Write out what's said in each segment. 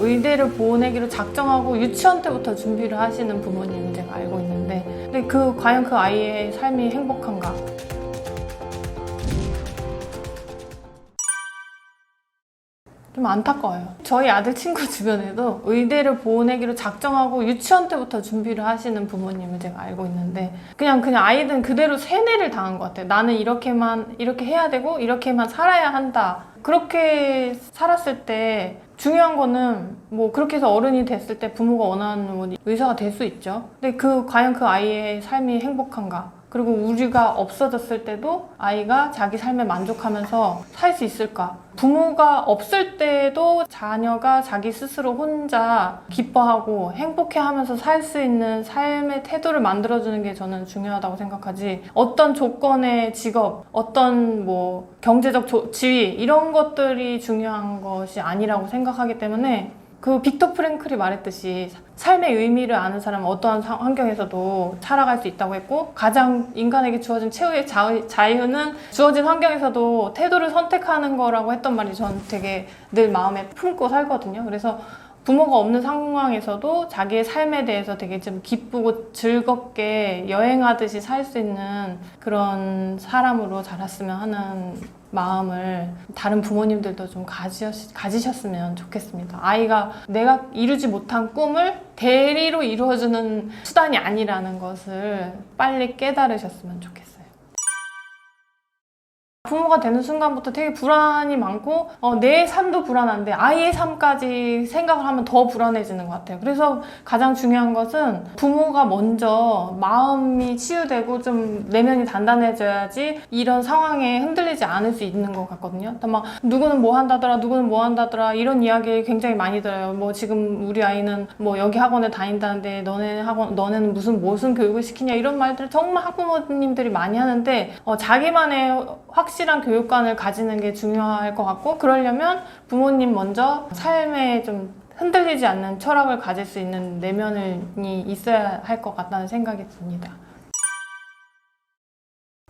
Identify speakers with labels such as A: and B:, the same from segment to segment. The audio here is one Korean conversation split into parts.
A: 의대를 보내기로 작정하고 유치원 때부터 준비를 하시는 부모님은 제가 알고 있는데, 근데 과연 그 아이의 삶이 행복한가? 좀 안타까워요. 저희 아들 친구 주변에도 의대를 보내기로 작정하고 유치원 때부터 준비를 하시는 부모님을 제가 알고 있는데, 그냥 아이들은 그대로 세뇌를 당한 것 같아요. 나는 이렇게 해야 되고 이렇게만 살아야 한다. 그렇게 살았을 때 중요한 거는 뭐 그렇게 해서 어른이 됐을 때 부모가 원하는 의사가 될 수 있죠. 근데 과연 그 아이의 삶이 행복한가? 그리고 우리가 없어졌을 때도 아이가 자기 삶에 만족하면서 살 수 있을까? 부모가 없을 때도 자녀가 자기 스스로 혼자 기뻐하고 행복해하면서 살 수 있는 삶의 태도를 만들어주는 게 저는 중요하다고 생각하지, 어떤 조건의 직업, 어떤 뭐 경제적 지위 이런 것들이 중요한 것이 아니라고 생각하기 때문에, 그 빅터 프랭클이 말했듯이 삶의 의미를 아는 사람은 어떠한 환경에서도 살아갈 수 있다고 했고, 가장 인간에게 주어진 최후의 자유는 주어진 환경에서도 태도를 선택하는 거라고 했던 말이 전 되게 늘 마음에 품고 살거든요. 그래서 부모가 없는 상황에서도 자기의 삶에 대해서 되게 좀 기쁘고 즐겁게 여행하듯이 살 수 있는 그런 사람으로 자랐으면 하는 마음을 다른 부모님들도 좀 가지셨으면 좋겠습니다. 아이가 내가 이루지 못한 꿈을 대리로 이루어주는 수단이 아니라는 것을 빨리 깨달으셨으면 좋겠어요. 부모가 되는 순간부터 되게 불안이 많고 내 삶도 불안한데 아이의 삶까지 생각을 하면 더 불안해지는 것 같아요. 그래서 가장 중요한 것은 부모가 먼저 마음이 치유되고 좀 내면이 단단해져야지 이런 상황에 흔들리지 않을 수 있는 것 같거든요. 막 누구는 뭐 한다더라, 누구는 뭐 한다더라 이런 이야기 굉장히 많이 들어요. 뭐 지금 우리 아이는 뭐 여기 학원에 다닌다는데 너네는 무슨 교육을 시키냐 이런 말들을 정말 학부모님들이 많이 하는데, 자기만의 확실한 교육관을 가지는 게 중요할 것 같고, 그러려면 부모님 먼저 삶에 좀 흔들리지 않는 철학을 가질 수 있는 내면이 있어야 할 것 같다는 생각이 듭니다.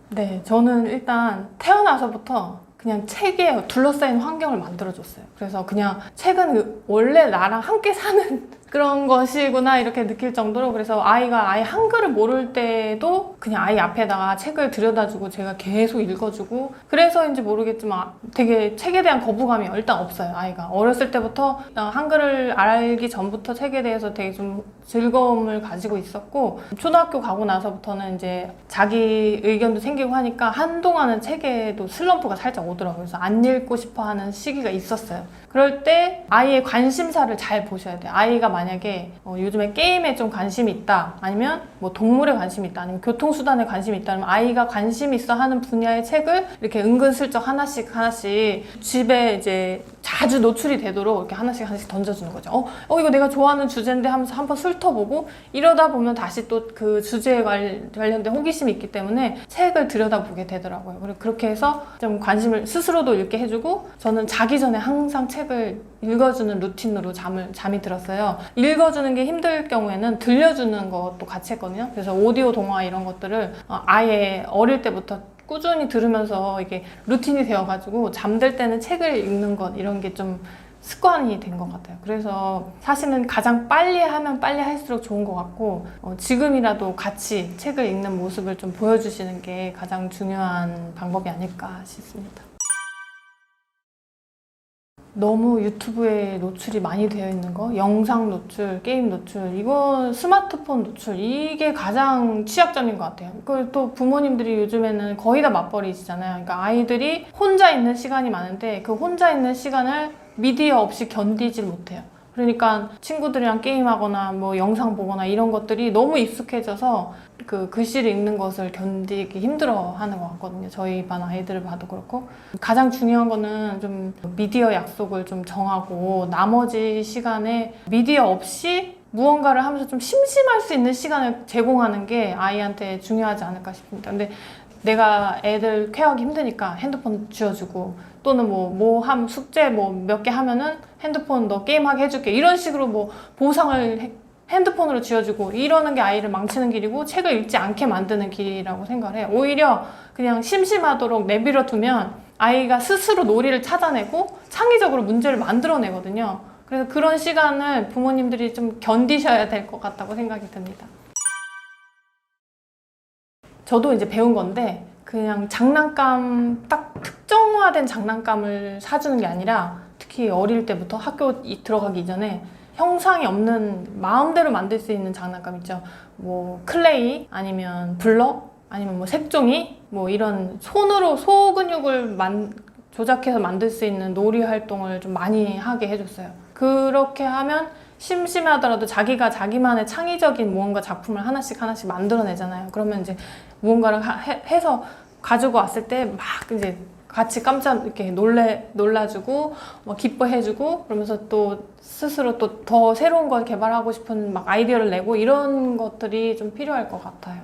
A: 네, 저는 일단 태어나서부터 그냥 책에 둘러싸인 환경을 만들어줬어요. 그래서 그냥 책은 원래 나랑 함께 사는 그런 것이구나 이렇게 느낄 정도로, 그래서 아이가 아예 한글을 모를 때도 그냥 아이 앞에다가 책을 들여다주고 제가 계속 읽어주고, 그래서인지 모르겠지만 되게 책에 대한 거부감이 일단 없어요. 아이가 어렸을 때부터 한글을 알기 전부터 책에 대해서 되게 좀 즐거움을 가지고 있었고, 초등학교 가고 나서부터는 이제 자기 의견도 생기고 하니까 한동안은 책에도 슬럼프가 살짝 오더라고요. 그래서 안 읽고 싶어 하는 시기가 있었어요. 그럴 때 아이의 관심사를 잘 보셔야 돼요. 아이가 만약에 요즘에 게임에 좀 관심이 있다, 아니면 뭐 동물에 관심이 있다, 아니면 교통수단에 관심이 있다, 그러면 아이가 관심 있어 하는 분야의 책을 이렇게 은근슬쩍 하나씩 집에 이제 자주 노출이 되도록 이렇게 하나씩 던져주는 거죠. 이거 내가 좋아하는 주제인데 하면서 한번 훑어보고, 이러다 보면 다시 또 그 주제에 관련된 호기심이 있기 때문에 책을 들여다보게 되더라고요. 그리고 그렇게 해서 좀 관심을 스스로도 읽게 해주고, 저는 자기 전에 항상 책을 읽어주는 루틴으로 잠이 들었어요. 읽어주는 게 힘들 경우에는 들려주는 것도 같이 했거든요. 그래서 오디오 동화 이런 것들을 아예 어릴 때부터 꾸준히 들으면서 이게 루틴이 되어가지고 잠들 때는 책을 읽는 것, 이런 게 좀 습관이 된 것 같아요. 그래서 사실은 가장 빨리 하면 빨리 할수록 좋은 것 같고, 지금이라도 같이 책을 읽는 모습을 좀 보여주시는 게 가장 중요한 방법이 아닐까 싶습니다. 너무 유튜브에 노출이 많이 되어 있는 거, 영상 노출, 게임 노출, 이거 스마트폰 노출, 이게 가장 취약점인 것 같아요. 그리고 또 부모님들이 요즘에는 거의 다 맞벌이시잖아요. 그러니까 아이들이 혼자 있는 시간이 많은데 그 혼자 있는 시간을 미디어 없이 견디질 못해요. 그러니까 친구들이랑 게임하거나 뭐 영상 보거나 이런 것들이 너무 익숙해져서 그 글씨를 읽는 것을 견디기 힘들어 하는 것 같거든요. 저희 반 아이들을 봐도 그렇고, 가장 중요한 거는 좀 미디어 약속을 좀 정하고 나머지 시간에 미디어 없이 무언가를 하면서 좀 심심할 수 있는 시간을 제공하는 게 아이한테 중요하지 않을까 싶습니다. 근데 내가 애들 케어하기 힘드니까 핸드폰 쥐어주고, 또는 숙제 몇 개 하면은 핸드폰 너 게임하게 해줄게, 이런 식으로 뭐 보상을 핸드폰으로 쥐어주고, 이러는 게 아이를 망치는 길이고 책을 읽지 않게 만드는 길이라고 생각을 해요. 오히려 그냥 심심하도록 내버려 두면 아이가 스스로 놀이를 찾아내고 창의적으로 문제를 만들어내거든요. 그래서 그런 시간을 부모님들이 좀 견디셔야 될 것 같다고 생각이 듭니다. 저도 이제 배운 건데 그냥 장난감 딱 특정화된 장난감을 사주는 게 아니라 특히 어릴 때부터 학교 들어가기 이전에 형상이 없는 마음대로 만들 수 있는 장난감 있죠. 뭐 클레이 아니면 블럭 아니면 뭐 색종이 뭐 이런 손으로 소근육을 조작해서 만들 수 있는 놀이 활동을 좀 많이 하게 해줬어요. 그렇게 하면 심심하더라도 자기가 자기만의 창의적인 무언가 작품을 하나씩 만들어내잖아요. 그러면 이제 무언가를 해서 가지고 왔을 때 막 이제 같이 깜짝 이렇게 놀라주고 막 기뻐해주고 그러면서 또 스스로 또 더 새로운 걸 개발하고 싶은 막 아이디어를 내고 이런 것들이 좀 필요할 것 같아요.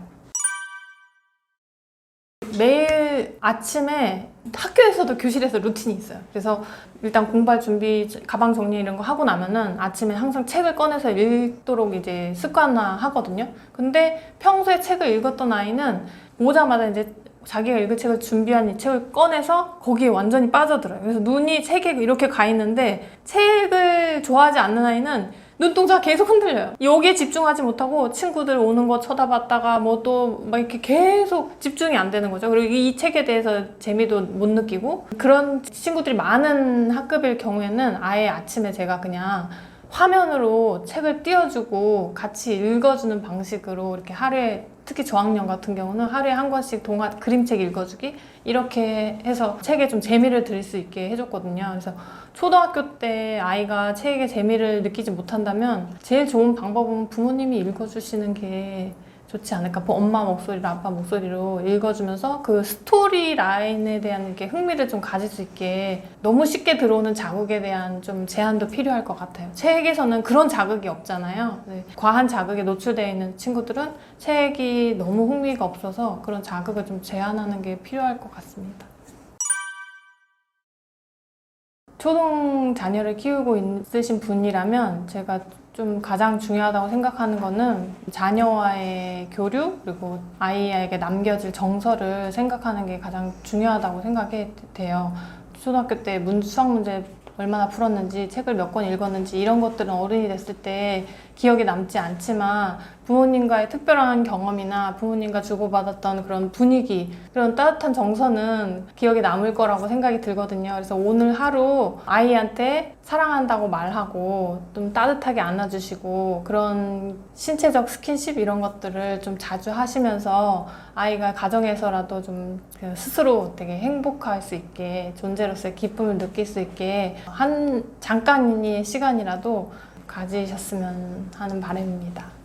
A: 매일 아침에 학교에서도 교실에서 루틴이 있어요. 그래서 일단 공부할 준비, 가방 정리 이런 거 하고 나면은 아침에 항상 책을 꺼내서 읽도록 이제 습관화 하거든요. 근데 평소에 책을 읽었던 아이는 오자마자 이제 자기가 읽을 책을 준비한 이 책을 꺼내서 거기에 완전히 빠져들어요. 그래서 눈이 책에 이렇게 가 있는데 책을 좋아하지 않는 아이는 눈동자가 계속 흔들려요. 여기에 집중하지 못하고 친구들 오는 거 쳐다봤다가 뭐 또 막 이렇게 계속 집중이 안 되는 거죠. 그리고 이 책에 대해서 재미도 못 느끼고 그런 친구들이 많은 학급일 경우에는 아예 아침에 제가 그냥 화면으로 책을 띄워주고 같이 읽어주는 방식으로 이렇게 하루에 특히 저학년 같은 경우는 하루에 한 권씩 그림책 읽어주기 이렇게 해서 책에 좀 재미를 들일 수 있게 해줬거든요. 그래서 초등학교 때 아이가 책에 재미를 느끼지 못한다면 제일 좋은 방법은 부모님이 읽어주시는 게 좋지 않을까. 엄마 목소리로 아빠 목소리로 읽어주면서 그 스토리 라인에 대한 이렇게 흥미를 좀 가질 수 있게 너무 쉽게 들어오는 자극에 대한 좀 제한도 필요할 것 같아요. 책에서는 그런 자극이 없잖아요. 과한 자극에 노출되어 있는 친구들은 책이 너무 흥미가 없어서 그런 자극을 좀 제한하는 게 필요할 것 같습니다. 초등 자녀를 키우고 있으신 분이라면 제가 좀 가장 중요하다고 생각하는 거는 자녀와의 교류 그리고 아이에게 남겨질 정서를 생각하는 게 가장 중요하다고 생각이 돼요. 초등학교 때 수학 문제 얼마나 풀었는지 책을 몇 권 읽었는지 이런 것들은 어른이 됐을 때 기억에 남지 않지만 부모님과의 특별한 경험이나 부모님과 주고받았던 그런 분위기 그런 따뜻한 정서는 기억에 남을 거라고 생각이 들거든요. 그래서 오늘 하루 아이한테 사랑한다고 말하고 좀 따뜻하게 안아주시고 그런 신체적 스킨십 이런 것들을 좀 자주 하시면서 아이가 가정에서라도 좀 스스로 되게 행복할 수 있게 존재로서의 기쁨을 느낄 수 있게 한 잠깐의 시간이라도 가지셨으면 하는 바람입니다.